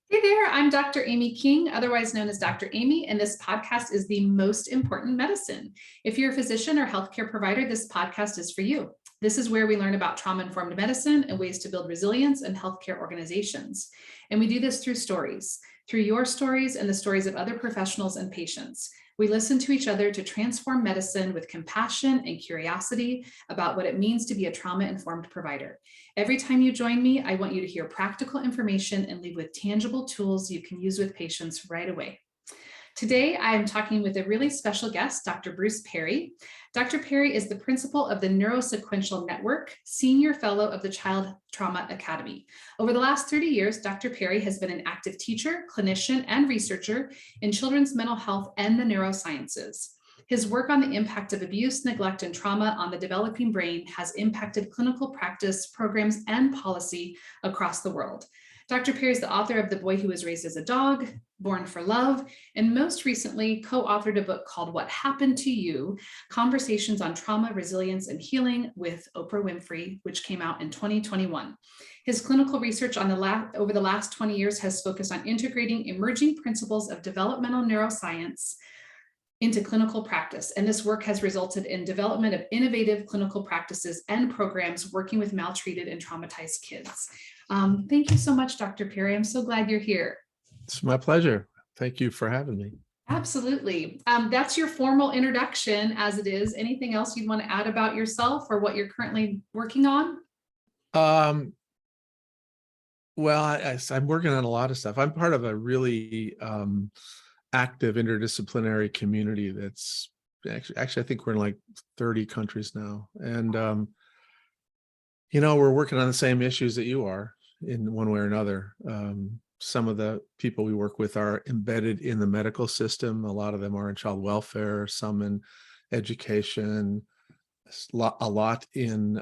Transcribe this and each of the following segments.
Hey there, I'm Dr. Amy King, otherwise known as Dr. Amy, and this podcast is The Most Important Medicine. If you're a physician or healthcare provider, this podcast is for you. This is where we learn about trauma-informed medicine and ways to build resilience in healthcare organizations. And we do this through stories, through your stories and the stories of other professionals and patients. We listen to each other to transform medicine with compassion and curiosity about what it means to be a trauma-informed provider. Every time you join me, I want you to hear practical information and leave with tangible tools you can use with patients right away. Today, I am talking with a really special guest, Dr. Bruce Perry. Dr. Perry is the principal of the Neurosequential Network, Senior Fellow of the ChildTrauma Academy. Over the last 30 years, Dr. Perry has been an active teacher, clinician, and researcher in children's mental health and the neurosciences. His work on the impact of abuse, neglect, and trauma on the developing brain has impacted clinical practice, programs, and policy across the world. Dr. Perry is the author of The Boy Who Was Raised as a Dog, Born for Love, and most recently co-authored a book called What Happened to You? Conversations on Trauma, Resilience, and Healing with Oprah Winfrey, which came out in 2021. His clinical research on over the last 20 years has focused on integrating emerging principles of developmental neuroscience into clinical practice. And this work has resulted in development of innovative clinical practices and programs working with maltreated and traumatized kids. Thank you so much, Dr. Perry. I'm so glad you're here. It's my pleasure. Thank you for having me. Absolutely. That's your formal introduction as it is. Anything else you'd want to add about yourself or what you're currently working on? Well, I'm working on a lot of stuff. I'm part of a really active interdisciplinary community that's actually, I think we're in like 30 countries now. And, we're working on the same issues that you are in one way or another. Some of the people we work with are embedded in the medical system. A lot of them are in child welfare, some in education, a lot in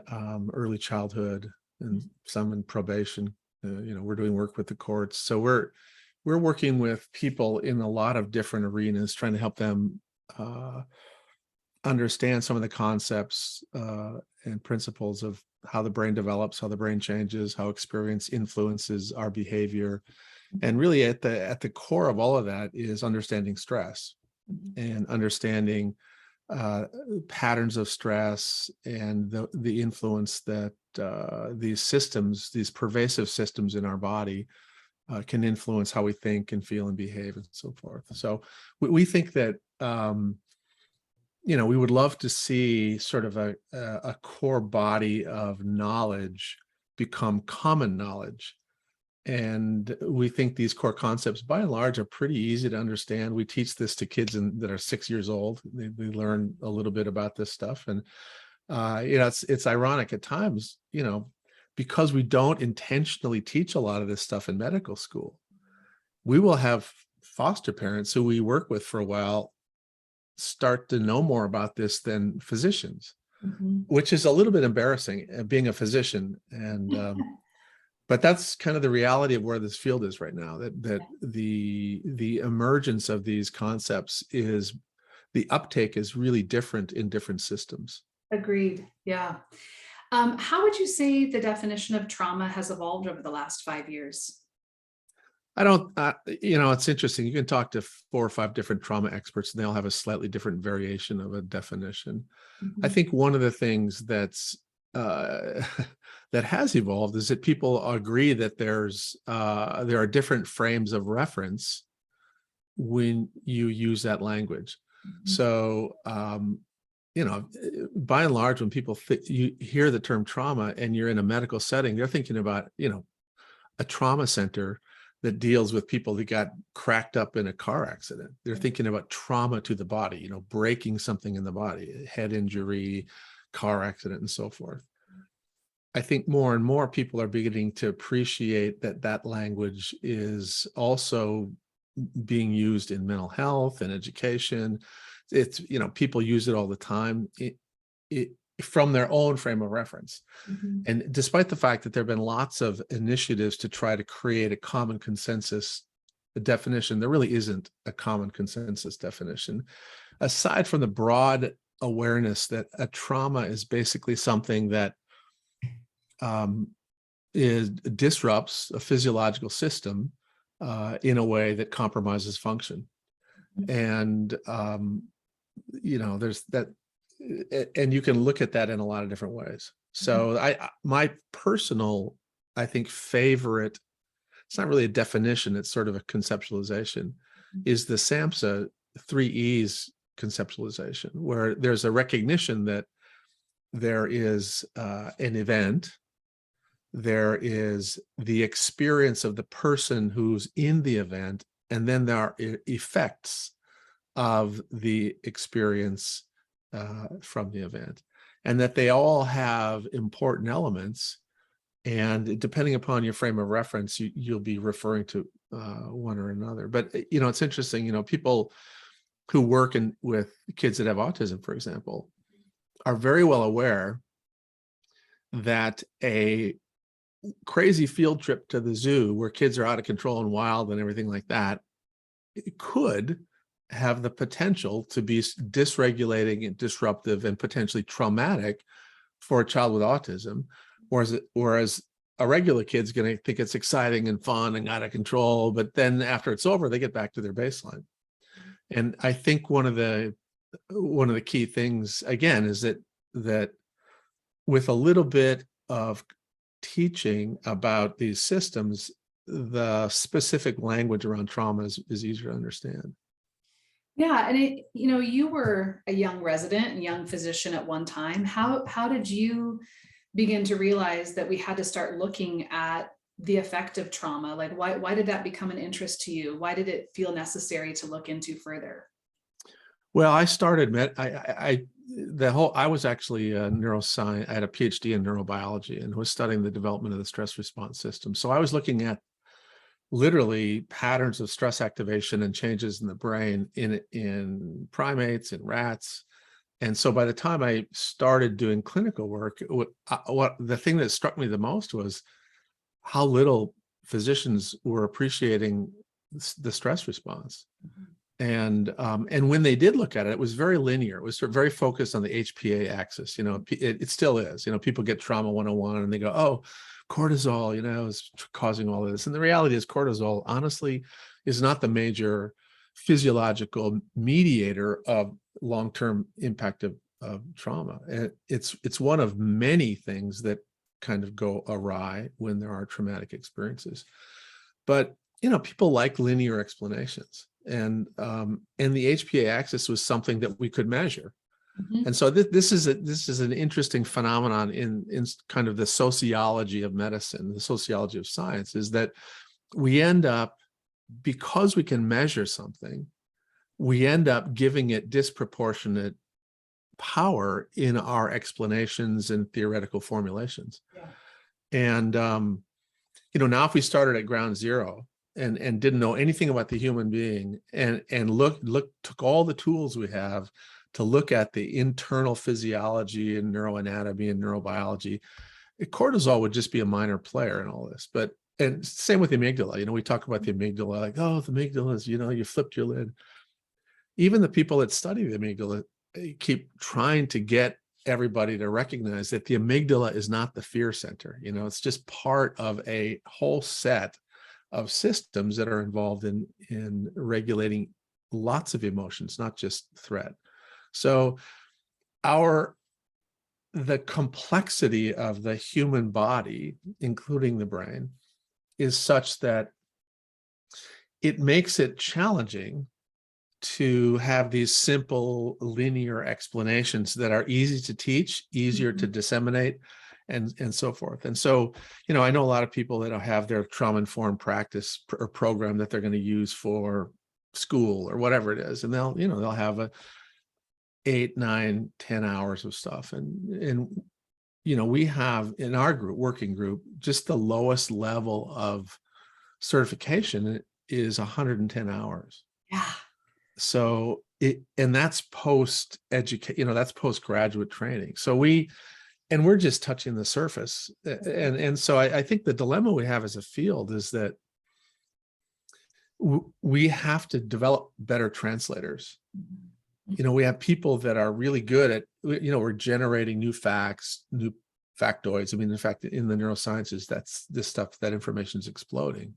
early childhood, and some in probation. We're doing work with the courts. So we're working with people in a lot of different arenas, trying to help them understand some of the concepts and principles of how the brain develops, how the brain changes, how experience influences our behavior. And really at the core of all of that is understanding stress and understanding patterns of stress and the influence that these systems, these pervasive systems in our body can influence how we think and feel and behave and so forth. So we think that, we would love to see sort of a core body of knowledge become common knowledge. And we think these core concepts, by and large, are pretty easy to understand. We teach this to kids that are 6 years old. They learn a little bit about this stuff. And, it's ironic at times, because we don't intentionally teach a lot of this stuff in medical school, we will have foster parents who we work with for a while start to know more about this than physicians, which is a little bit embarrassing, being a physician. And but that's kind of the reality of where this field is right now, that the emergence of these concepts is, the uptake is really different in different systems. Agreed. Yeah. How would you say the definition of trauma has evolved over the last 5 years? I don't, it's interesting. You can talk to 4 or 5 different trauma experts and they all have a slightly different variation of a definition. I think one of the things that's that has evolved is that people agree that there are different frames of reference when you use that language. So, by and large, when people you hear the term trauma and you're in a medical setting, they're thinking about, a trauma center that deals with people that got cracked up in a car accident. They're thinking about trauma to the body, breaking something in the body, head injury, car accident, and so forth. I think more and more people are beginning to appreciate that language is also being used in mental health and education. It's, people use it all the time from their own frame of reference. And despite the fact that there have been lots of initiatives to try to create a common consensus definition, there really isn't a common consensus definition, aside from the broad awareness that a trauma is basically something that disrupts a physiological system in a way that compromises function. And, there's that, and you can look at that in a lot of different ways. So my personal, I think, favorite, it's not really a definition, it's sort of a conceptualization, is the SAMHSA 3Es conceptualization, where there's a recognition that there is an event, there is the experience of the person who's in the event, and then there are effects of the experience from the event, and that they all have important elements. And depending upon your frame of reference, you'll be referring to one or another. But, it's interesting, people who work with kids that have autism, for example, are very well aware that a crazy field trip to the zoo where kids are out of control and wild and everything like that, it could have the potential to be dysregulating and disruptive and potentially traumatic for a child with autism, whereas a regular kid's going to think it's exciting and fun and out of control, but then after it's over, they get back to their baseline. And I think one of the key things, again, is that with a little bit of teaching about these systems, the specific language around trauma is easier to understand. Yeah. And you were a young resident and young physician at one time. How did you begin to realize that we had to start looking at the effect of trauma? Like, why did that become an interest to you? Why did it feel necessary to look into further? Well, I started, I was actually a neuroscience, I had a PhD in neurobiology and was studying the development of the stress response system. So I was looking at literally patterns of stress activation and changes in the brain in primates and rats. And so by the time I started doing clinical work, the thing that struck me the most was how little physicians were appreciating the stress response. And when they did look at it, it was very linear. It was very focused on the HPA axis. It still is. People get trauma 101 and they go, oh, cortisol, is causing all of this. And the reality is cortisol, honestly, is not the major physiological mediator of long-term impact of trauma. And it's one of many things that kind of go awry when there are traumatic experiences. But, people like linear explanations. And the HPA axis was something that we could measure. And so this is an interesting phenomenon in kind of the sociology of medicine, the sociology of science, is that we end up, because we can measure something, we end up giving it disproportionate power in our explanations and theoretical formulations. Yeah. And now if we started at ground zero and didn't know anything about the human being and took all the tools we have to look at the internal physiology and neuroanatomy and neurobiology, cortisol would just be a minor player in all this. And same with the amygdala. We talk about the amygdala, like, oh, the amygdala is, you flipped your lid. Even the people that study the amygdala keep trying to get everybody to recognize that the amygdala is not the fear center. It's just part of a whole set of systems that are involved in regulating lots of emotions, not just threat. So the complexity of the human body, including the brain, is such that it makes it challenging to have these simple linear explanations that are easy to teach, easier to disseminate, and so forth. And so, I know a lot of people that have their trauma-informed practice or program that they're going to use for school or whatever it is, and they'll have 8, 9, 10 hours of stuff. And we have in our working group, just the lowest level of certification is 110 hours. Yeah. So that's post-education, that's postgraduate training. So we're just touching the surface. And so I think the dilemma we have as a field is that we have to develop better translators. We have people that are really good at, we're generating new facts, new factoids. In fact, in the neurosciences, that's this stuff, that information is exploding.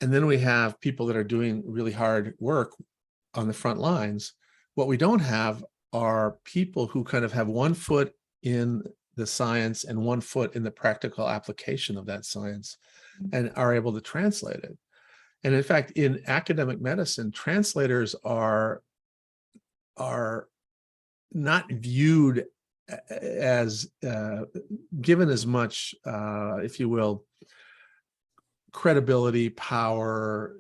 And then we have people that are doing really hard work on the front lines. What we don't have are people who kind of have one foot in the science and one foot in the practical application of that science and are able to translate it. And in fact, in academic medicine, translators are not viewed as given as much, if you will, credibility, power,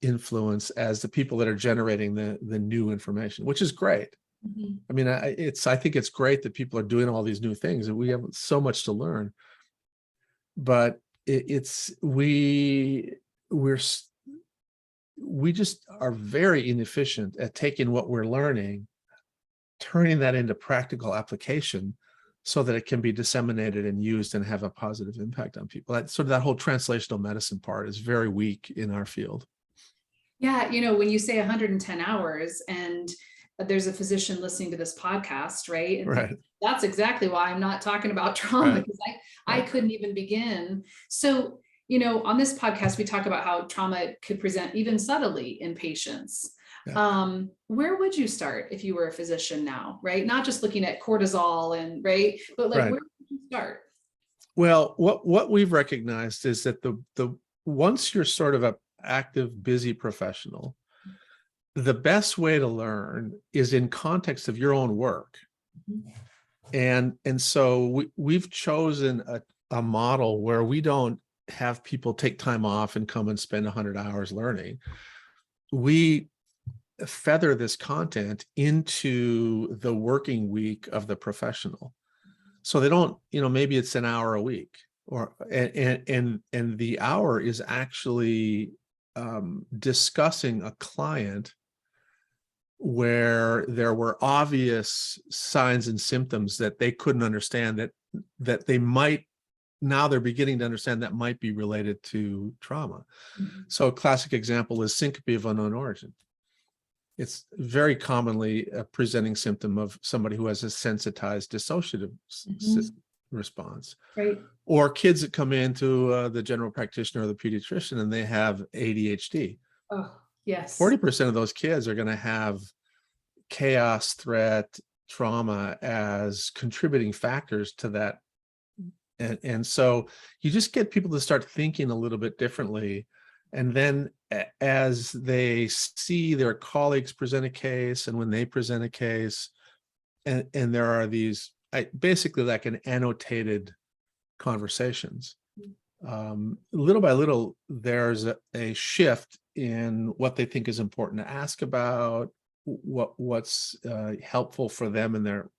influence as the people that are generating the new information, which is great. Mhm. I mean, I think it's great that people are doing all these new things, and we have so much to learn. But we just are very inefficient at taking what we're learning, turning that into practical application so that it can be disseminated and used and have a positive impact on people. That whole translational medicine part is very weak in our field. Yeah, when you say 110 hours and there's a physician listening to this podcast, right? And Right. that's exactly why I'm not talking about trauma, Right. because I couldn't even begin. So, on this podcast, we talk about how trauma could present even subtly in patients. Yeah. Where would you start if you were a physician now, right? Not just looking at cortisol and right, but like Right. where would you start? Well, what we've recognized is that the once you're sort of an active, busy professional, the best way to learn is in context of your own work. And so we've chosen a model where we don't have people take time off and come and spend 100 hours learning. We feather this content into the working week of the professional. So they don't, maybe it's an hour a week, and the hour is actually discussing a client where there were obvious signs and symptoms that they couldn't understand that they might, now they're beginning to understand that might be related to trauma. Mhm. So a classic example is syncope of unknown origin. It's very commonly a presenting symptom of somebody who has a sensitized dissociative response. Right. Or kids that come into the general practitioner or the pediatrician and they have ADHD. Oh, yes. 40% of those kids are going to have chaos, threat, trauma as contributing factors to that. And so you just get people to start thinking a little bit differently. And then as they see their colleagues present a case, and when they present a case, and there are these basically like an annotated conversations, little by little, there's a shift in what they think is important to ask about, what's helpful for them in their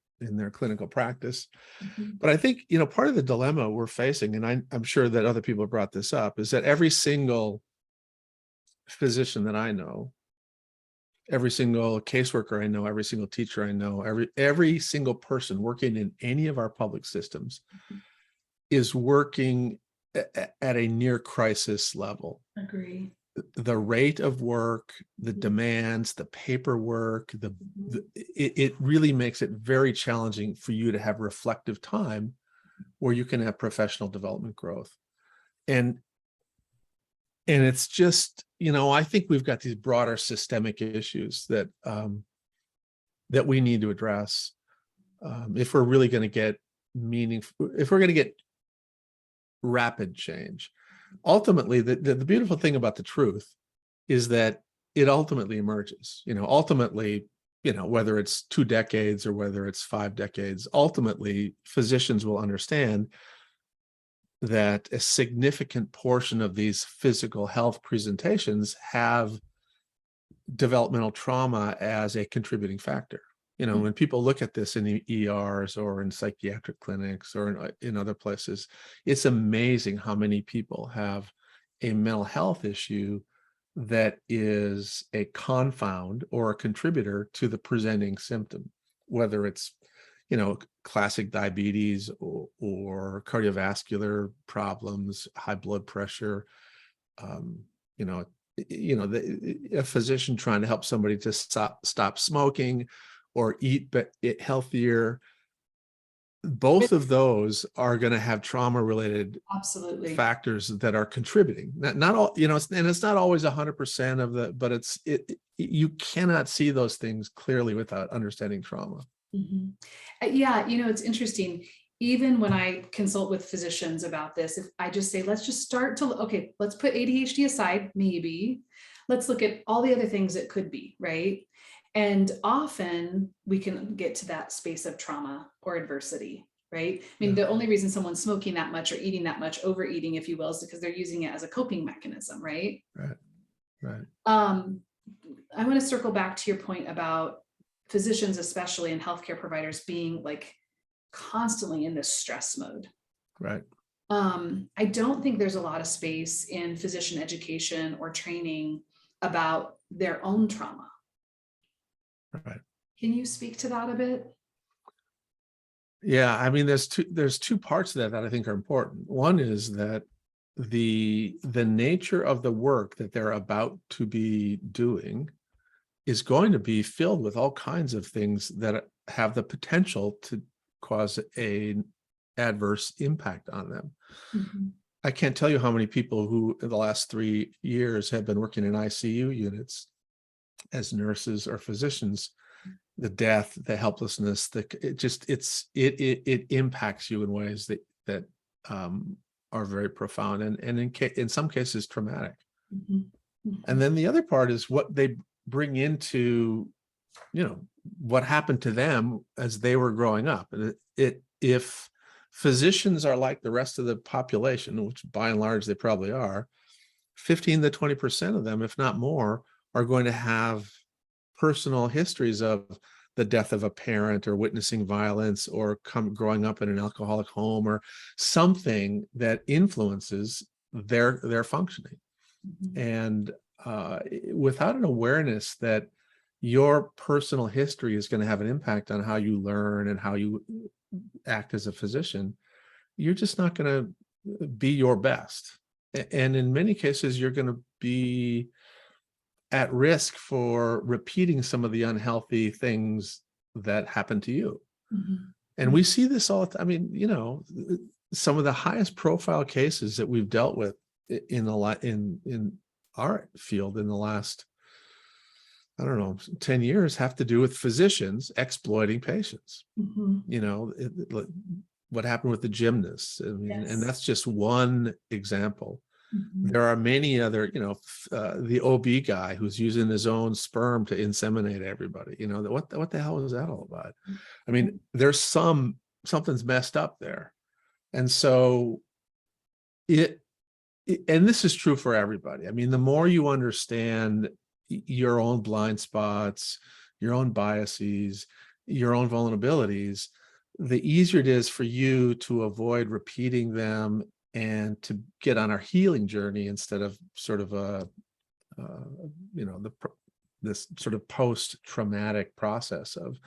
clinical practice. But I think, part of the dilemma we're facing, and I'm sure that other people have brought this up, is that every single physician that I know, every single caseworker I know, every single teacher I know, every single person working in any of our public systems is working at a near crisis level. Agree. The rate of work, the demands, the paperwork, it really makes it very challenging for you to have reflective time where you can have professional development growth. And it's just, I think we've got these broader systemic issues that we need to address if we're really going to get meaningful, if we're going to get rapid change. Ultimately, the beautiful thing about the truth is that it ultimately emerges. Ultimately, whether it's 2 decades or whether it's 5 decades, ultimately physicians will understand that a significant portion of these physical health presentations have developmental trauma as a contributing factor. When people look at this in the ERs or in psychiatric clinics or in other places, it's amazing how many people have a mental health issue that is a confound or a contributor to the presenting symptom, whether it's, classic diabetes or cardiovascular problems, high blood pressure, a physician trying to help somebody to stop smoking or eat healthier. both of those are going to have trauma related Absolutely. factors that are contributing. Not all, and it's not always 100% of the, but you cannot see those things clearly without understanding trauma. Mhm. Yeah, it's interesting. Even when I consult with physicians about this, if I just say, let's just start to, okay, let's put ADHD aside, maybe. Let's look at all the other things it could be, right? And often we can get to that space of trauma or adversity, right? I mean, Yeah. the only reason someone's smoking that much or eating that much, overeating, if you will, is because they're using it as a coping mechanism, right? Right. Right. I want to circle back to your point about physicians, especially and healthcare providers, being like constantly in this stress mode. Right. I don't think there's a lot of space in physician education or training about their own trauma. Right. Can you speak to that a bit? Yeah, I mean, there's two parts of that I think are important. One is that the nature of the work that they're about to be doing is going to be filled with all kinds of things that have the potential to cause an adverse impact on them. Mm-hmm. I can't tell you how many people who in the last 3 years have been working in ICU units as nurses or physicians. The death, the helplessness, it impacts you in ways that are very profound and in some cases traumatic. Mm-hmm. Mm-hmm. And then the other part is what they bring into, what happened to them as they were growing up. And if physicians are like the rest of the population, which by and large they probably are, 15 to 20% of them, if not more, are going to have personal histories of the death of a parent or witnessing violence or growing up in an alcoholic home or something that influences their functioning. Mm-hmm. And without an awareness that your personal history is going to have an impact on how you learn and how you act as a physician, you're just not going to be your best. And in many cases, you're going to be at risk for repeating some of the unhealthy things that happen to you. Mm-hmm. And we see this all. I mean, some of the highest profile cases that we've dealt with in our field in the last, I don't know, 10 years have to do with physicians exploiting patients. Mm-hmm. What happened with the gymnasts. I mean, Yes. and that's just one example. Mm-hmm. There are many other, the OB guy who's using his own sperm to inseminate everybody. What the hell is that all about? I mean, there's something's messed up there. And so and this is true for everybody. I mean, the more you understand your own blind spots, your own biases, your own vulnerabilities, the easier it is for you to avoid repeating them and to get on our healing journey instead of sort of this sort of post-traumatic process of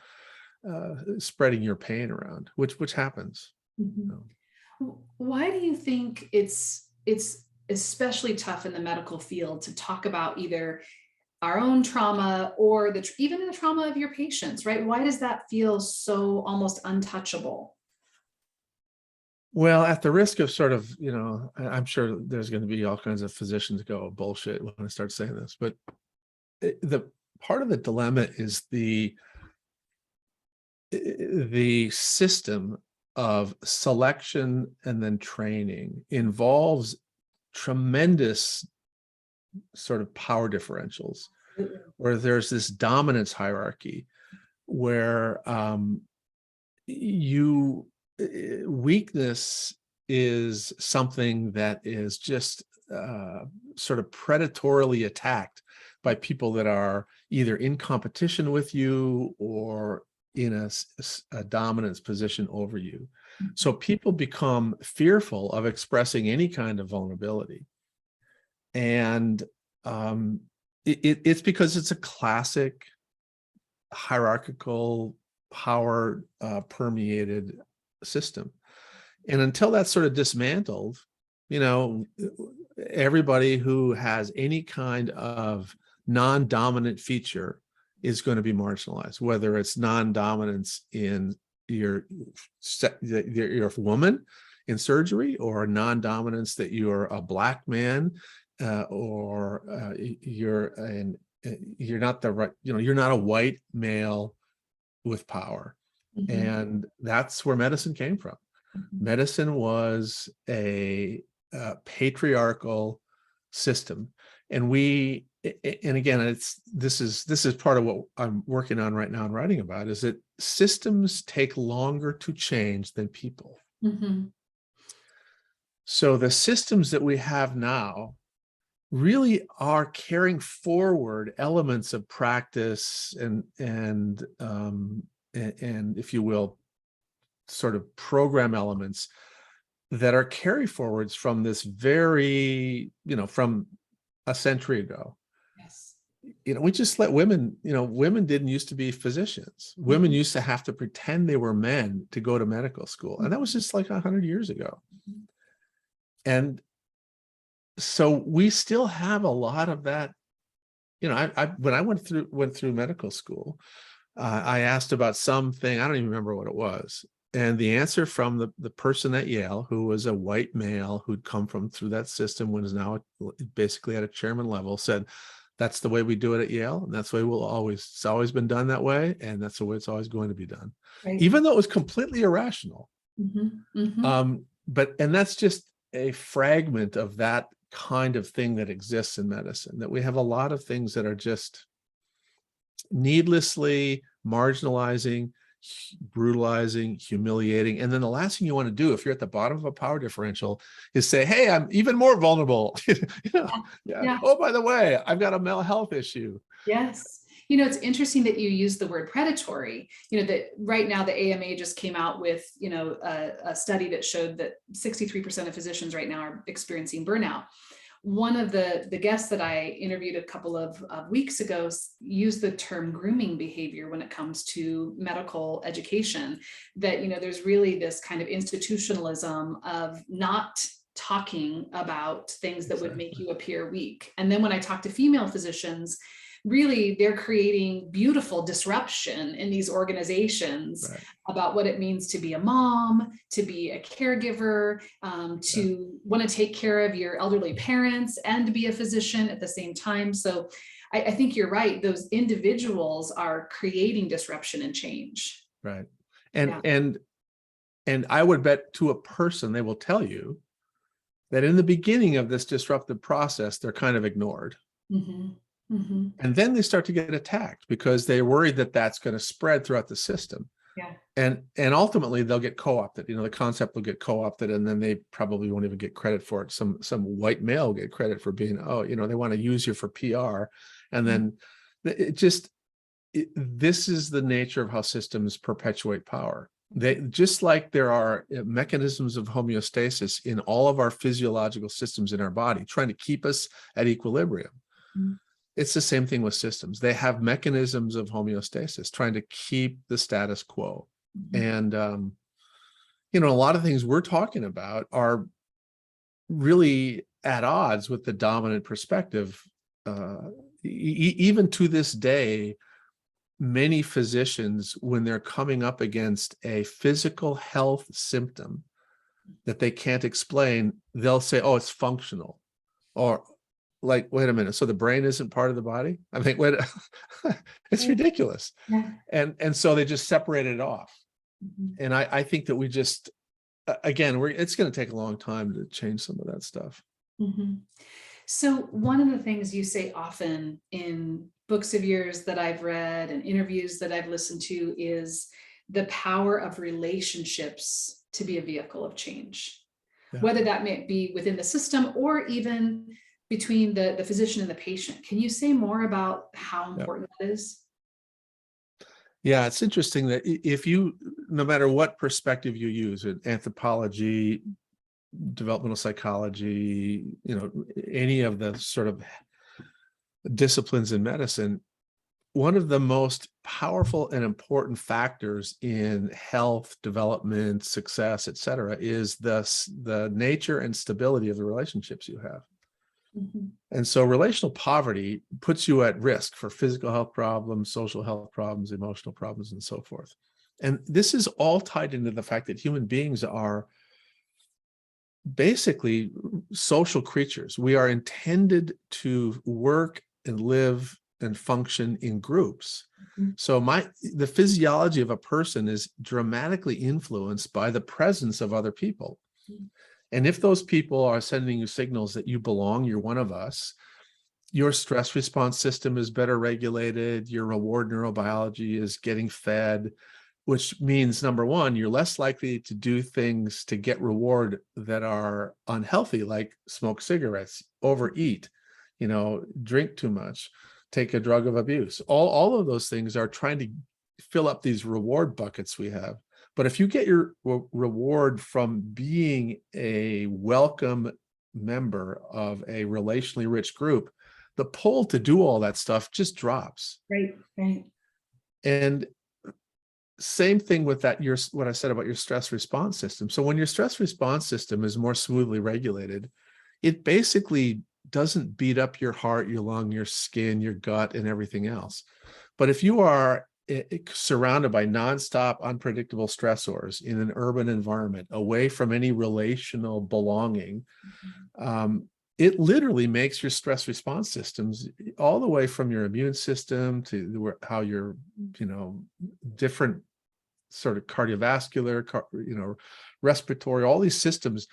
spreading your pain around, which happens. Mm-hmm. Why do you think it's especially tough in the medical field to talk about either our own trauma or even the trauma of your patients, right? Why does that feel so almost untouchable? Well, at the risk of sort of, I'm sure there's going to be all kinds of physicians go bullshit when I start saying this, but the part of the dilemma is the system of selection and then training involves tremendous sort of power differentials, where there's this dominance hierarchy where weakness is something that is just sort of predatorily attacked by people that are either in competition with you or in a dominance position over you. So people become fearful of expressing any kind of vulnerability. And it's because it's a classic hierarchical power permeated system. And until that's sort of dismantled, everybody who has any kind of non-dominant feature is going to be marginalized, whether it's non-dominance in you're a woman in surgery, or a non-dominance that you're a Black man, or you're not the right, you're not a white male with power. And that's where medicine came from. Medicine was a patriarchal system, and again, this is part of what I'm working on right now and writing about, is that systems take longer to change than people. So the systems that we have now really are carrying forward elements of practice and if you will, sort of program elements that are carry forwards from this very, from a century ago. Yes. We just let women, women didn't used to be physicians. Women used to have to pretend they were men to go to medical school. And that was just like 100 years ago. And so we still have a lot of that. When I went through medical school, I asked about something, I don't even remember what it was. And the answer from the person at Yale, who was a white male who'd come through that system, when is now basically at a chairman level, said, that's the way we do it at Yale. And that's the way it's always been done that way. And that's the way it's always going to be done. Right. Even though it was completely irrational. And that's just a fragment of that kind of thing that exists in medicine, that we have a lot of things that are just needlessly marginalizing, brutalizing, humiliating. And then the last thing you want to do if you're at the bottom of a power differential is say, hey, I'm even more vulnerable. Oh, by the way, I've got a mental health issue. Yes. It's interesting that you use the word predatory. That right now the AMA just came out with, a study that showed that 63% of physicians right now are experiencing burnout. One of the guests that I interviewed a couple of weeks ago used the term grooming behavior when it comes to medical education, that, there's really this kind of institutionalism of not talking about things that would make you appear weak. And then when I talk to female physicians, really they're creating beautiful disruption in these organizations about what it means to be a mom, to be a caregiver, to want to take care of your elderly parents and to be a physician at the same time. So I think you're right. Those individuals are creating disruption and change. Right. And I would bet to a person, they will tell you that in the beginning of this disruptive process, they're kind of ignored. And then they start to get attacked because they're worried that that's going to spread throughout the system. And ultimately they'll get co-opted. The concept will get co-opted, and then they probably won't even get credit for it. Some white male will get credit for being, they want to use you for PR. And then this is the nature of how systems perpetuate power. They, just like there are mechanisms of homeostasis in all of our physiological systems in our body, trying to keep us at equilibrium. It's the same thing with systems. They have mechanisms of homeostasis, trying to keep the status quo. And, a lot of things we're talking about are really at odds with the dominant perspective. Even to this day, many physicians, when they're coming up against a physical health symptom that they can't explain, they'll say, oh, it's functional. Or, like, wait a minute, so the brain isn't part of the body? I mean, it's ridiculous. And so they just separated it off. And I think that we just, again, it's going to take a long time to change some of that stuff. So one of the things you say often in books of yours that I've read and interviews that I've listened to is the power of relationships to be a vehicle of change, whether that may be within the system or even between the physician and the patient. Can you say more about how important that is? Yeah, it's interesting that if you, no matter what perspective you use, anthropology, developmental psychology, any of the sort of disciplines in medicine, one of the most powerful and important factors in health, development, success, et cetera, is the nature and stability of the relationships you have. And so relational poverty puts you at risk for physical health problems, social health problems, emotional problems, and so forth. And this is all tied into the fact that human beings are basically social creatures. We are intended to work and live and function in groups. So the physiology of a person is dramatically influenced by the presence of other people. And if those people are sending you signals that you belong, you're one of us, your stress response system is better regulated, your reward neurobiology is getting fed, which means, number one, you're less likely to do things to get reward that are unhealthy, like smoke cigarettes, overeat, drink too much, take a drug of abuse. All of those things are trying to fill up these reward buckets we have. But if you get your reward from being a welcome member of a relationally rich group, the pull to do all that stuff just drops. Right. And same thing with that, what I said about your stress response system. So when your stress response system is more smoothly regulated, it basically doesn't beat up your heart, your lung, your skin, your gut, and everything else. But if you are surrounded by nonstop, unpredictable stressors in an urban environment, away from any relational belonging, it literally makes your stress response systems, all the way from your immune system to how your, different sort of cardiovascular, respiratory, all these systems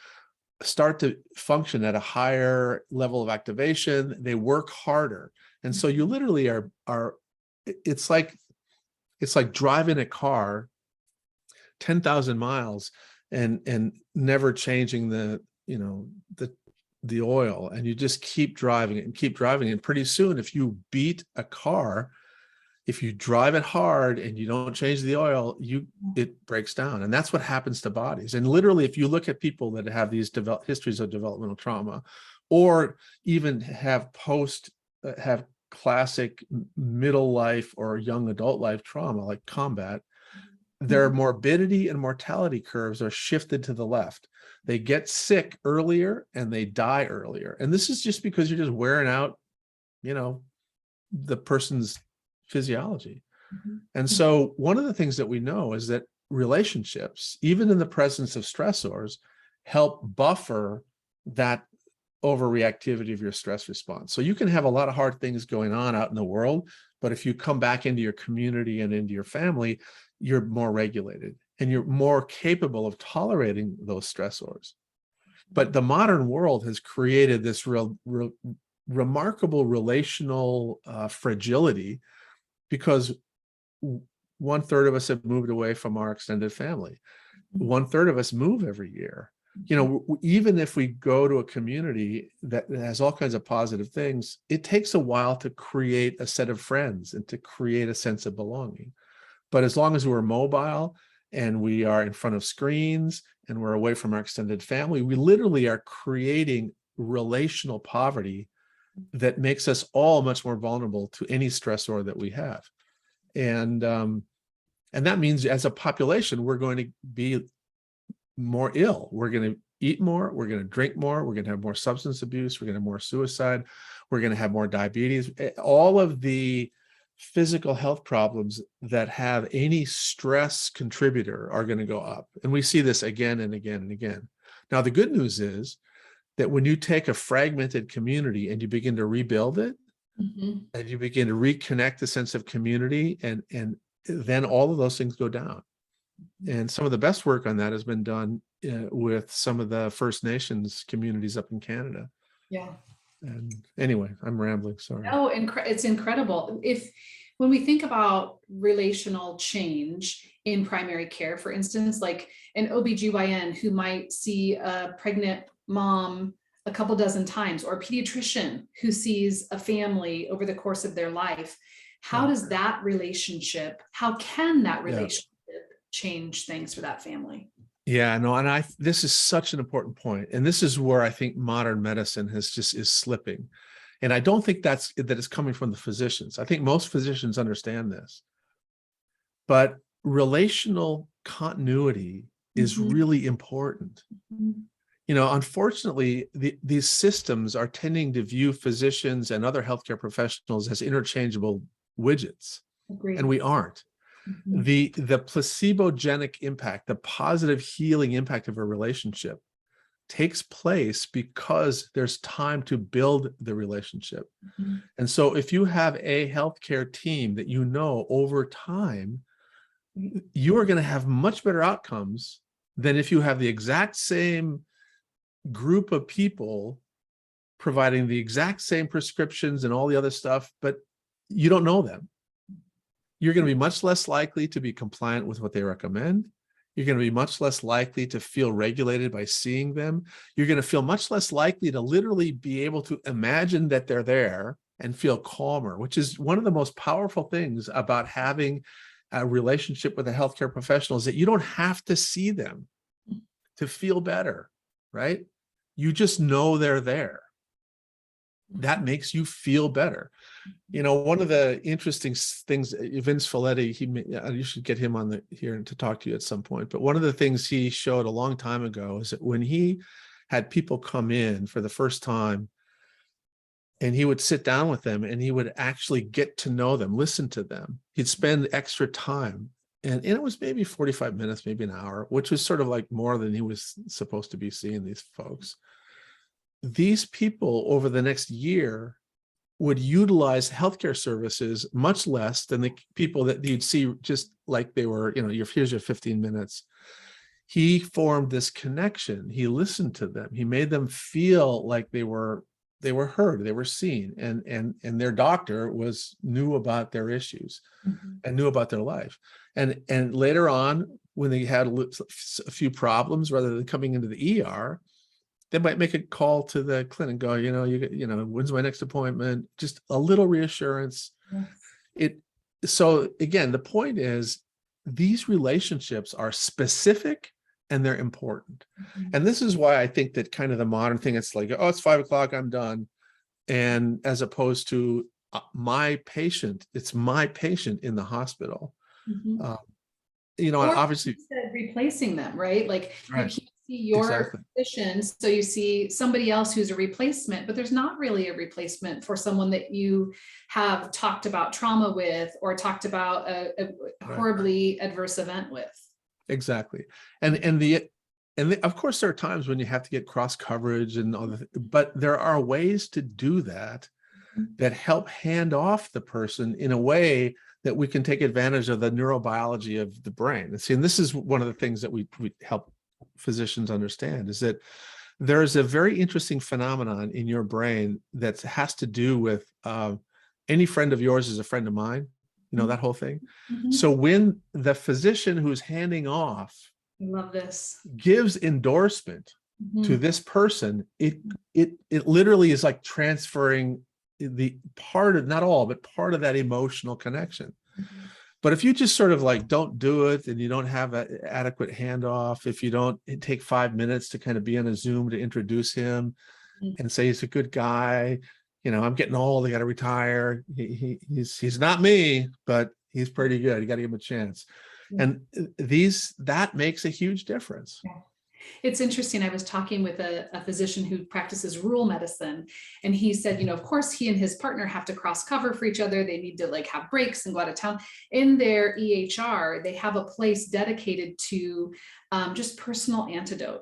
start to function at a higher level of activation. They work harder. And so you literally it's like driving a car 10,000 miles and never changing the oil, and you just keep driving it and keep driving it. And pretty soon, if you beat a car, if you drive it hard and you don't change the oil, it breaks down. And that's what happens to bodies. And literally, if you look at people that have these histories of developmental trauma, or even have classic middle life or young adult life trauma like combat, their morbidity and mortality curves are shifted to the left. They get sick earlier and they die earlier. And this is just because you're just wearing out, the person's physiology. And so one of the things that we know is that relationships, even in the presence of stressors, help buffer that overreactivity of your stress response. So you can have a lot of hard things going on out in the world, but if you come back into your community and into your family, you're more regulated and you're more capable of tolerating those stressors. But the modern world has created this remarkable relational fragility, because 1/3 of us have moved away from our extended family. 1/3 of us move every year. Even if we go to a community that has all kinds of positive things, it takes a while to create a set of friends and to create a sense of belonging. But as long as we're mobile and we are in front of screens and we're away from our extended family, we literally are creating relational poverty that makes us all much more vulnerable to any stressor that we have. And that means as a population, we're going to be more ill. We're going to eat more, we're going to drink more, we're going to have more substance abuse, we're going to have more suicide, we're going to have more diabetes. All of the physical health problems that have any stress contributor are going to go up. And we see this again and again and again. Now, the good news is that when you take a fragmented community and you begin to rebuild it, and you begin to reconnect the sense of community, and then all of those things go down. And some of the best work on that has been done with some of the First Nations communities up in Canada. Yeah. And anyway, I'm rambling, sorry. Oh, it's incredible. When we think about relational change in primary care, for instance, like an OBGYN who might see a pregnant mom a couple dozen times, or a pediatrician who sees a family over the course of their life, how can that relationship change things for that family? Yeah, no, and this is such an important point. And this is where I think modern medicine is slipping. And I don't think that it's coming from the physicians. I think most physicians understand this. But relational continuity is really important. Unfortunately, these systems are tending to view physicians and other healthcare professionals as interchangeable widgets. Agreed. And we aren't. Mhm. The placebogenic impact, the positive healing impact of a relationship takes place because there's time to build the relationship. Mhm. And so if you have a healthcare team that you know over time, you are going to have much better outcomes than if you have the exact same group of people providing the exact same prescriptions and all the other stuff, but you don't know them. You're going to be much less likely to be compliant with what they recommend. You're going to be much less likely to feel regulated by seeing them. You're going to feel much less likely to literally be able to imagine that they're there and feel calmer, which is one of the most powerful things about having a relationship with a healthcare professional, is that you don't have to see them to feel better, right? You just know they're there. That makes you feel better. You know, one of the interesting things, Vince Folletti, you should get him on here to talk to you at some point. But one of the things he showed a long time ago is that when he had people come in for the first time, and he would sit down with them and he would actually get to know them, listen to them. He'd spend extra time. And it was maybe 45 minutes, maybe an hour, which was sort of like more than he was supposed to be seeing these folks. These people over the next year would utilize healthcare services much less than the people that you'd see just like they were, you know, here's your 15 minutes. He formed this connection. He listened to them. He made them feel like they were heard, they were seen, and their doctor knew about their issues and knew about their life. And later on, when they had a few problems, rather than coming into the ER, they might make a call to the clinic, go, you know, when's my next appointment? Just a little reassurance. Yes. So again, the point is, these relationships are specific and they're important. And this is why I think that kind of the modern thing, it's like, oh, it's 5 o'clock, I'm done. And as opposed to my patient, it's my patient in the hospital. Mhm. You know, and Or obviously, you said replacing them, right? Like you right, can't see your exactly. physician, so you see somebody else who's a replacement, but there's not really a replacement for someone that you have talked about trauma with or talked about a horribly adverse event with. Exactly. And of course, there are times when you have to get cross coverage and all but there are ways to do that that help hand off the person in a way that we can take advantage of the neurobiology of the brain. And see, and this is one of the things that we help physicians understand, is that there's a very interesting phenomenon in your brain that has to do with any friend of yours is a friend of mine, you know, that whole thing. So when the physician who's handing off I love this. gives endorsement to this person, it literally is like transferring the part of, not all, but part of that emotional connection. But if you just sort of like don't do it, and you don't have an adequate handoff, if you don't take 5 minutes to kind of be on a Zoom to introduce him and say he's a good guy, you know, I'm getting old, I got to retire. He's not me, but he's pretty good. You got to give him a chance. And that makes a huge difference. Yeah. It's interesting. I was talking with a physician who practices rural medicine, and he said, you know, of course, he and his partner have to cross cover for each other. They need to like have breaks and go out of town. In their EHR, they have a place dedicated to just personal antidote.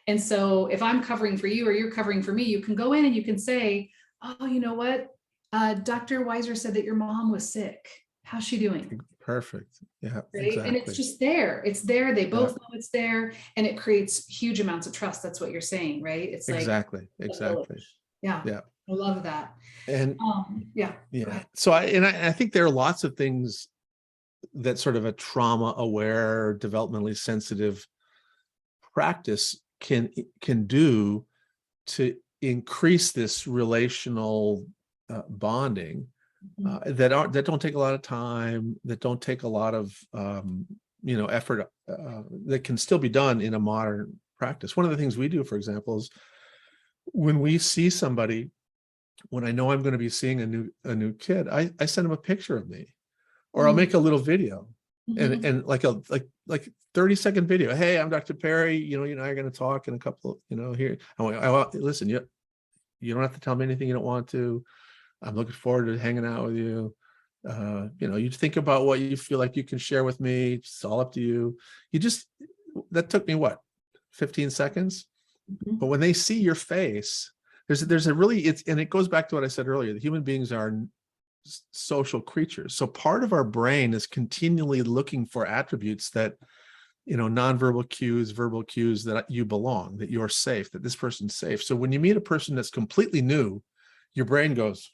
And so if I'm covering for you or you're covering for me, you can go in and you can say, oh, you know what? Dr. Weiser said that your mom was sick. How's she doing? Perfect. Yeah, Right. exactly. And it's just there. It's there. They both know it's there. And it creates huge amounts of trust. That's what you're saying, right? It's like exactly. Yeah. Yeah. I love that. And yeah. yeah. So I think there are lots of things that sort of a trauma aware, developmentally sensitive practice can do to increase this relational bonding that don't take a lot of time, that don't take a lot of effort, that can still be done in a modern practice. One of the things we do, for example, is when we see somebody, when I know I'm going to be seeing a new kid, I send them a picture of me, or I'll make a little video and like 30-second video. Hey, I'm Dr. Perry. You and I are going to talk in a couple. Here. Listen. You don't have to tell me anything you don't want to. I'm looking forward to hanging out with you. You think about what you feel like you can share with me. It's all up to you. That took me what, 15 seconds? But when they see your face, there's a really, and it goes back to what I said earlier, the human beings are social creatures. So part of our brain is continually looking for attributes that, nonverbal cues, verbal cues, that you belong, that you're safe, that this person's safe. So when you meet a person that's completely new, your brain goes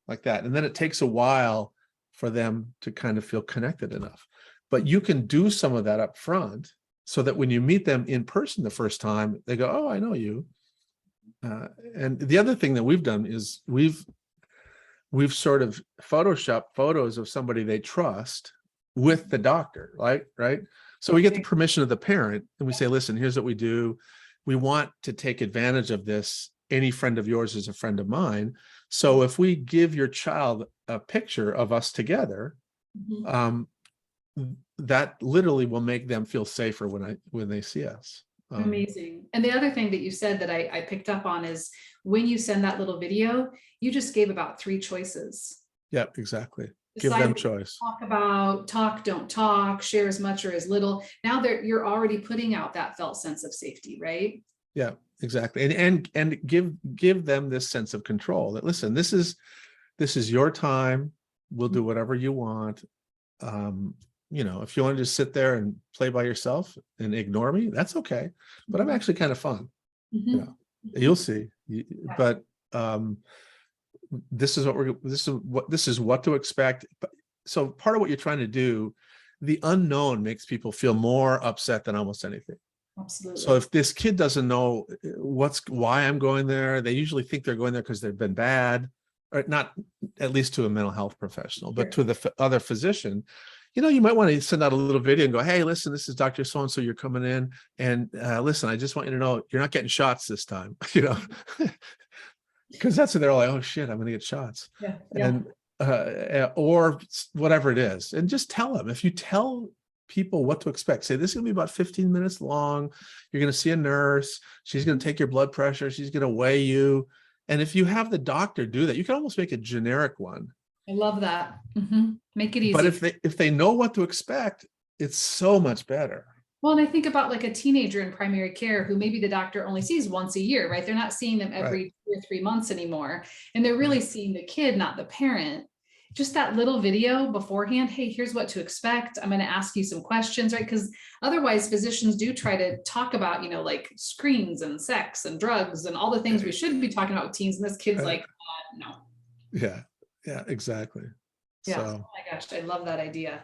like that. And then it takes a while for them to kind of feel connected enough. But you can do some of that up front so that when you meet them in person the first time, they go, oh, I know you. And the other thing that we've done is we've sort of photoshopped photos of somebody they trust with the doctor, right? So we get the permission of the parent and we say, listen, here's what we do. We want to take advantage of this. Any friend of yours is a friend of mine. So if we give your child a picture of us together, that literally will make them feel safer when they see us. Amazing. And the other thing that you said that I picked up on is when you send that little video, you just gave about 3 choices. Yeah, exactly. Decide Give them choice. Talk, don't talk, share as much or as little. Now you're already putting out that felt sense of safety, right? Yeah, exactly. And give them this sense of control that, listen, this is your time. We'll do whatever you want. If you want to just sit there and play by yourself and ignore me, that's okay. But I'm actually kind of fun. You'll see. But this is what to expect. So part of what you're trying to do, the unknown makes people feel more upset than almost anything. Absolutely. So if this kid doesn't know why I'm going there, they usually think they're going there because they've been bad, or not, at least to a mental health professional, but to the other physician. You might want to send out a little video and go, hey, listen, this is Dr. So-and-so, you're coming in. And listen, I just want you to know you're not getting shots this time, because that's what they're like, oh shit, I'm going to get shots. Yeah. And, or whatever it is. And just tell them. If you tell people what to expect, say, this is going to be about 15 minutes long. You're going to see a nurse. She's going to take your blood pressure. She's going to weigh you. And if you have the doctor do that, you can almost make a generic one. I love that. Make it easy. But if they know what to expect, it's so much better. Well, and I think about like a teenager in primary care who maybe the doctor only sees once a year, right? They're not seeing them every 2 or 3 months anymore. And they're really seeing the kid, not the parent. Just that little video beforehand, hey, here's what to expect. I'm going to ask you some questions, right? Because otherwise physicians do try to talk about, like screens and sex and drugs and all the things we should be talking about with teens. And this kid's like, no. Yeah, exactly. Yeah. So. Oh my gosh, I love that idea.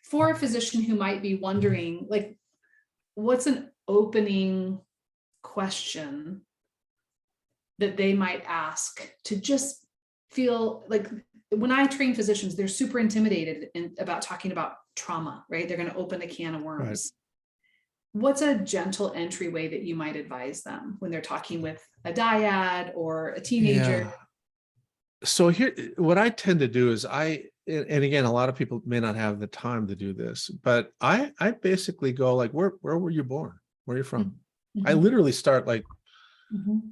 For a physician who might be wondering, like, what's an opening question that they might ask to just feel like, when I train physicians, they're super intimidated about talking about trauma, right? They're going to open a can of worms. Right. What's a gentle entryway that you might advise them when they're talking with a dyad or a teenager? Yeah. So here, what I tend to do is and again, a lot of people may not have the time to do this, but I basically go like, where were you born? Where are you from? I literally start like,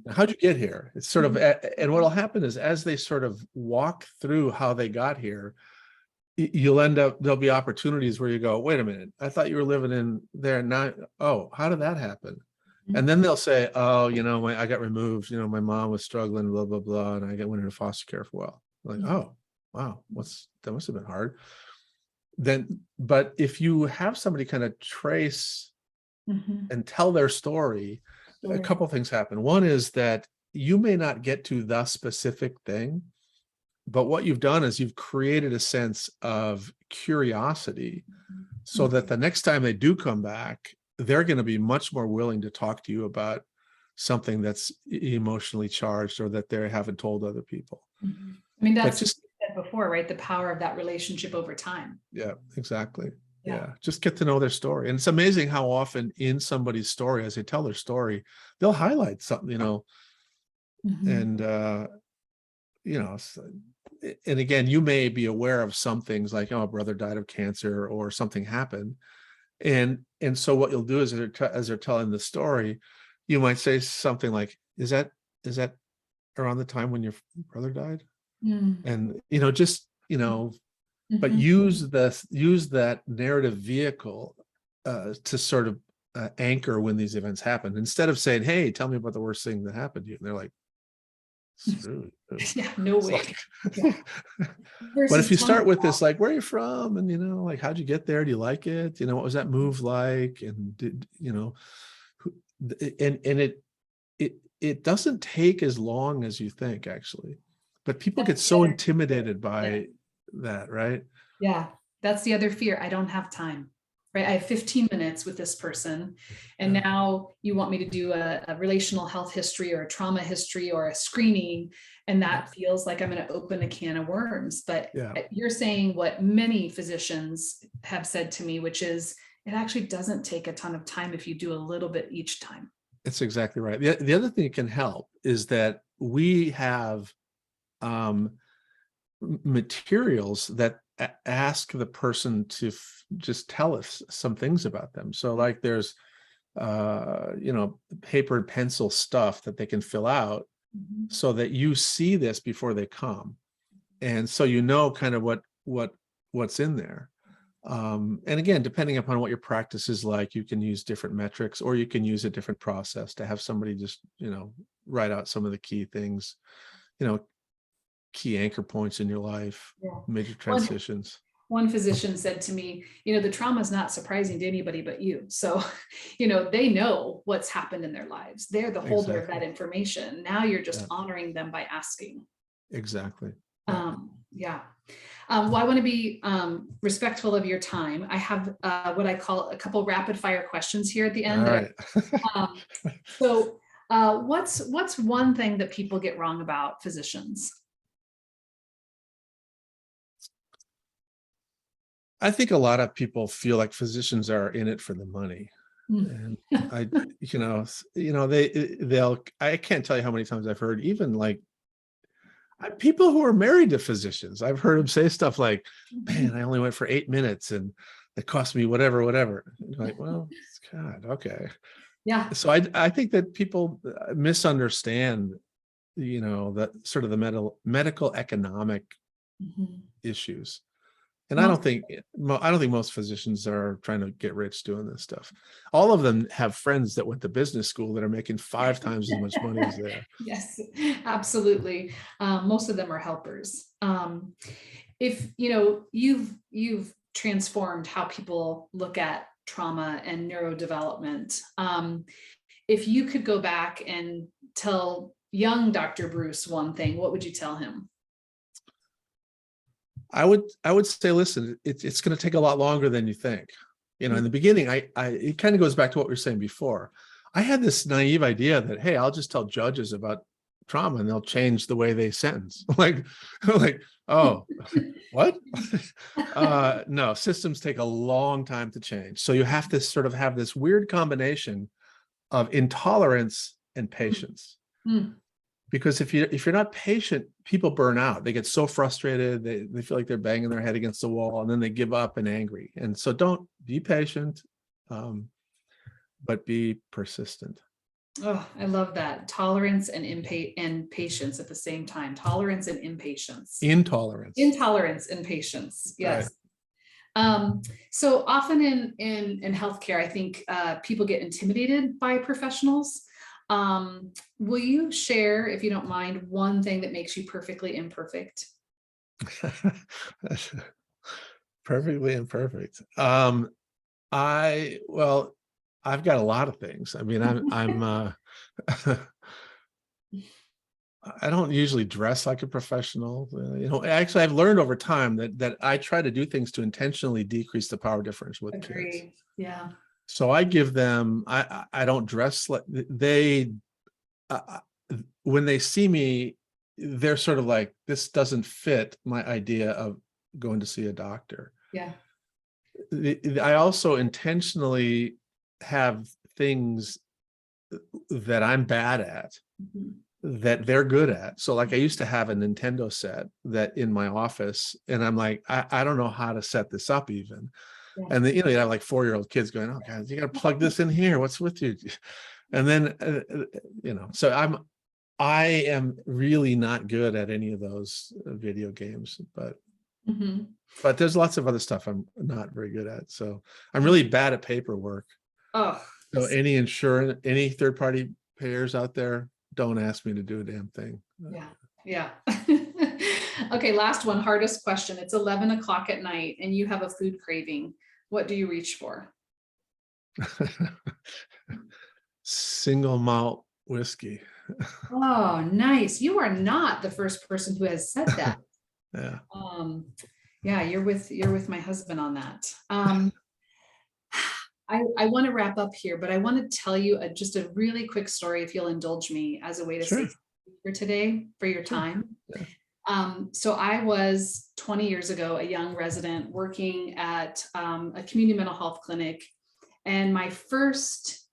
how'd you get here? It's sort of, and what'll happen is as they sort of walk through how they got here, there'll be opportunities where you go, wait a minute, I thought you were living in there now. Oh, how did that happen? And then they'll say, oh, I got removed, my mom was struggling, blah, blah, blah. And I went into foster care for a while. Like, oh, wow, that must have been hard. But if you have somebody kind of trace and tell their story, a couple of things happen. One is that you may not get to the specific thing, but what you've done is you've created a sense of curiosity so that the next time they do come back, they're going to be much more willing to talk to you about something that's emotionally charged or that they haven't told other people. I mean, that's just said before, right? The power of that relationship over time. Yeah, exactly. Yeah. Just get to know their story. And it's amazing how often in somebody's story, as they tell their story, they'll highlight something, and, and again, you may be aware of some things like, oh, a brother died of cancer or something happened. And so what you'll do is as they're telling the story, you might say something like, is that around the time when your brother died? And, just you know, but Mhm. use that narrative vehicle to sort of anchor when these events happen, instead of saying, hey, tell me about the worst thing that happened to you. And they're like, screw you. Yeah, no It's way. like, Yeah. but if Versus you tell me start with about, this, like, where are you from? And, you know, like, how'd you get there? Do you like it? You know, what was that move like? And did, you know, and it doesn't take as long as you think, actually, but people get that's the so other fear. intimidated Yeah. by that, right? Yeah, that's the other fear. I don't have time, right? I have 15 minutes with this person, and Yeah. now you want me to do a relational health history or a trauma history or a screening, and that feels like I'm going to open a can of worms. But Yeah, you're saying what many physicians have said to me, which is it actually doesn't take a ton of time if you do a little bit each time. it's exactly right. The other thing that can help is that we have materials that ask the person to just tell us some things about them. So like there's you know, paper and pencil stuff that they can fill out Mhm. so that you see this before they come, and so you know kind of what's in there. And again, depending upon what your practice is like, you can use different metrics, or you can use a different process to have somebody just, you know, write out some of the key things, you know, key anchor points in your life, Yeah. major One, transitions. one physician said to me, you know, the trauma is not surprising to anybody but you. So, you know, they know what's happened in their lives. They're the holder of that Exactly. information. Now you're just Yeah, honoring them by asking. exactly. Yeah. Yeah. Well, I want to be respectful of your time. I have what I call a couple rapid fire questions here at the All end. right. Um, so, what's one thing that people get wrong about physicians? I think a lot of people feel like physicians are in it for the money. Mm. And I, they'll, I can't tell you how many times I've heard, even like people who are married to physicians, I've heard them say stuff like, man, I only went for 8 minutes and it cost me whatever. And you're like, well, God, okay. Yeah. So I think that people misunderstand, you know, that sort of the medical economic Mhm. issues. And I Most don't think most physicians are trying to get rich doing this stuff. All of them have friends that went to business school that are making 5 times as much money as they are. Yes, absolutely. Most of them are helpers. If you know you've transformed how people look at trauma and neurodevelopment. If you could go back and tell young Dr. Bruce one thing, what would you tell him? I would say, listen, it's going to take a lot longer than you think. You know, in the beginning, it kind of goes back to what we were saying before. I had this naive idea that, hey, I'll just tell judges about trauma and they'll change the way they sentence. like, oh, what? No, systems take a long time to change. So you have to sort of have this weird combination of intolerance and patience. Mm. Because if you're not patient, people burn out. They get so frustrated, they feel like they're banging their head against the wall, and then they give up and angry. And so don't be patient, but be persistent. Oh, I love that. Tolerance and patience at the same time. Tolerance and impatience. Intolerance. Intolerance and patience. Right. Yes. So often in healthcare, I think people get intimidated by professionals. Will you share, if you don't mind, one thing that makes you perfectly imperfect? Perfectly imperfect. Well, I've got a lot of things. I mean, I'm I don't usually dress like a professional. You know, actually, I've learned over time that I try to do things to intentionally decrease the power difference with kids. Agree. Yeah. So I give them. I don't dress like they. Uh, when they see me, they're sort of like, this doesn't fit my idea of going to see a doctor. Yeah. I also intentionally have things that I'm bad at Mhm. that they're good at. So like I used to have a Nintendo set that in my office, and I'm like, I don't know how to set this up even. Yeah. And then, you know, you have like 4-year-old kids going, oh God, you got to plug this in here. What's with you? And then, you know, so I am really not good at any of those video games, but Mhm. But there's lots of other stuff I'm not very good at. So I'm really bad at paperwork. Oh, So any insurance, any third party payers out there, don't ask me to do a damn thing. yeah, yeah. Okay, last one, hardest question. It's 11 o'clock at night and you have a food craving. What do you reach for? Single malt whiskey. Oh, nice. You are not the first person who has said that. Yeah. Yeah, you're with my husband on that. I want to wrap up here, but I want to tell you just a really quick story, if you'll indulge me, as a way to say Sure. thank you for today, for your Sure. time. Yeah. So I was 20 years ago, a young resident working at a community mental health clinic. And my first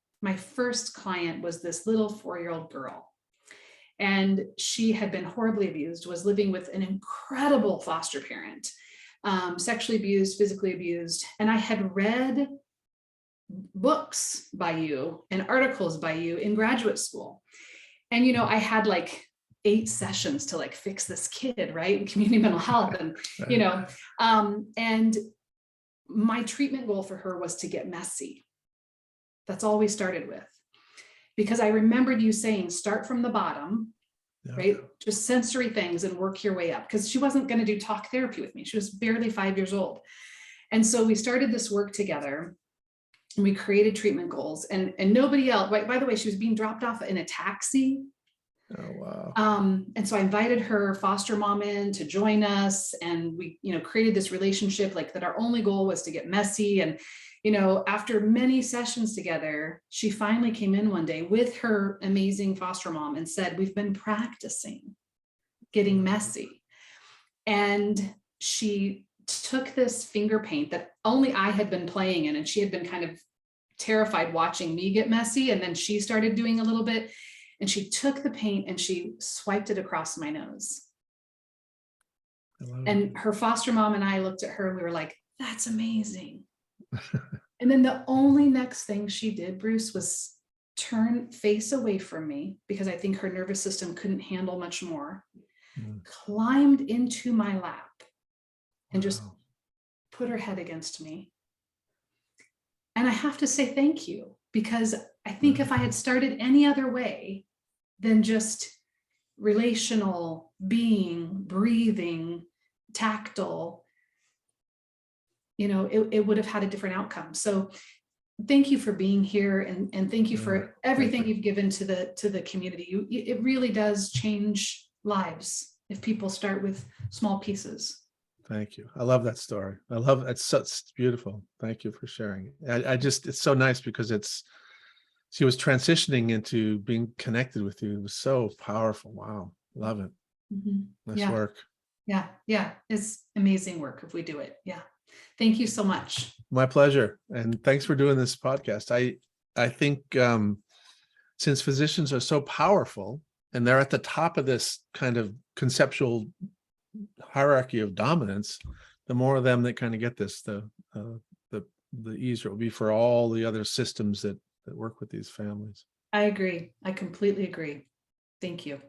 client was this little 4-year-old girl. And she had been horribly abused, was living with an incredible foster parent, sexually abused, physically abused. And I had read books by you and articles by you in graduate school. And, you know, I had like 8 sessions to like fix this kid, right? In community mental health. And, you know, and my treatment goal for her was to get messy. That's all we started with. Because I remembered you saying, start from the bottom, Yeah. right? Just sensory things and work your way up. Because she wasn't going to do talk therapy with me. She was barely 5 years old. And so we started this work together. And we created treatment goals, and nobody else, by the way, she was being dropped off in a taxi. Oh, wow. And so I invited her foster mom in to join us, and we, you know, created this relationship like that. Our only goal was to get messy. And, you know, after many sessions together, she finally came in one day with her amazing foster mom and said, we've been practicing getting messy. And she took this finger paint that only I had been playing in, and she had been kind of terrified watching me get messy. And then she started doing a little bit, and she took the paint and she swiped it across my nose. And her foster mom and I looked at her and we were like, that's amazing. And then the only next thing she did, Bruce, was turn face away from me, because I think her nervous system couldn't handle much more, climbed into my lap and just put her head against me. And I have to say thank you, because I think if I had started any other way than just relational, being, breathing, tactile, you know, it would have had a different outcome. So thank you for being here, and thank you for everything you've given to the community. It really does change lives if people start with small pieces. Thank you. I love that story. I love it's such beautiful. Thank you for sharing. I just, it's so nice because she was transitioning into being connected with you. It was so powerful. Wow. Love it. Nice work. Yeah. It's amazing work if we do it. Yeah. Thank you so much. My pleasure. And thanks for doing this podcast. I think since physicians are so powerful and they're at the top of this kind of conceptual hierarchy of dominance, the more of them that kind of get this, the easier it will be for all the other systems that work with these families. I agree. I completely agree. Thank you.